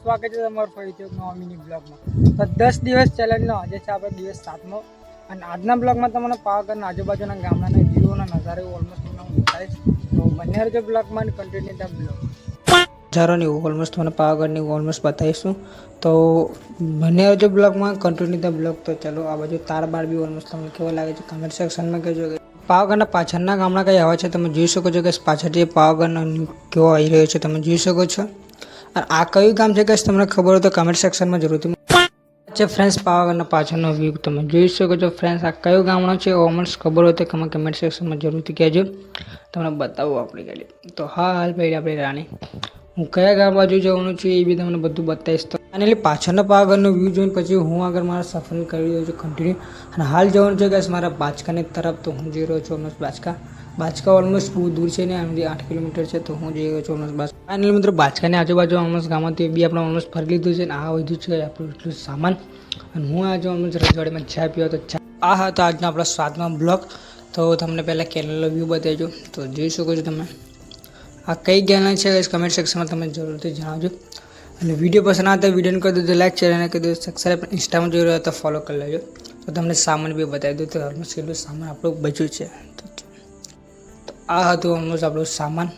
સ્વાગત છે તમારું ફરીથી એક નવા મિની બ્લોગમાં. તો 10 દિવસ ચેલેન્જનો આજે છે આપણે દિવસ 7મો અને આજના બ્લોગમાં તમને પાવાગઢના આજુબાજુના ગામડાના વ્યૂઓના નજારો ઓલમોસ્ટ તમને હું બતાવીશ. તો બંને રહેજો બ્લોગમાં અને કન્ટિન્યુ ધ બ્લોગ. નજારોની ઓલમોસ્ટ તમને પાવાગઢની ઓલમોસ્ટ બતાવીશું. તો બંને રહેજો બ્લોગમાં કન્ટિન્યુ ધ બ્લોગ. તો ચાલો આ બાજુ તાર બાર બી ઓલમોસ્ટ તમને કેવો લાગે છે કમેન્ટ સેક્શનમાં કહેજો. પાવાગઢના પાછળના ગામડા કઈ આવે છે તમે જોઈ શકો છો કે પાછળ જે પાવાગઢનો કેવો આવી રહ્યો છે તમે જોઈ શકો છો. અને આ કયું ગામ છે કે તમને ખબર હોય તો કમેન્ટ સેક્શનમાં જરૂરથી છે. ફ્રેન્ડ્સ પાવાગઢના પાછળનો વ્યૂ તમે જોઈ શકો છો. ફ્રેન્ડ્સ આ કયું ગામડું છે ઓલમોસ્ટ ખબર હોય તો તમે કમેન્ટ સેક્શનમાં જરૂરથી કહેજો, તમને બતાવું આપણી ગાડી. તો હાલ ભાઈ આપણી રાણી હું કયા ગામ બાજુ જવાનું છું એ બી તમને બધું બતાવીશ. તો ફાઇનલી પાછળનો પાવાગઢનો વ્યૂ જોઈને પછી હું આગળ મારા સફર કરી રહ્યો છું કન્ટિન્યુ. અને હાલ જવાનું છે કે મારા બાચકાની તરફ. તો હું જઈ રહ્યો છું ઓલમોસ્ટ બાચકા ઓલમોસ્ટ બહુ દૂર છે ને આમથી 8 કિલોમીટર છે. તો હું જઈ રહ્યો છું ઓલમોસ્ટ બાચકા. ફાઇનલી મિત્રો બાચકાની આજુબાજુ ઓલમોસ્ટ ગામમાંથી બી આપણે ઓલમોસ્ટ ફરી લીધું છે. અને આ વધ્યું છે આપણું એટલું સામાન. અને હું આજે ઓલમોસ્ટ રજવાડીમાં ચા પીવો. તો ચા આ હતો આજનો આપણો 7મો બ્લોગ. તો તમને પહેલાં કેરળનો વ્યૂ બતાવજો. તો જોઈ શકો છો તમે આ કઈ ગેલેન્ડ છે કમેન્ટ સેક્શનમાં તમે જરૂરથી જણાવજો. અને વિડીયો પસંદ આવે તો વિડીયોને કરી દેજો લાઈક, શેર અને કરી દેજો સબસ્ક્રાઈબ. ઇન્સ્ટામાં જોઈ રહ્યો તો ફોલો કરી લેજો. તો તમને સામાન બી બતાવી દઉં તો ઓલમોસ્ટ કેટલું સામાન આપણું બચ્યું છે. તો આ હતું ઓલમોસ્ટ આપણું સામાન.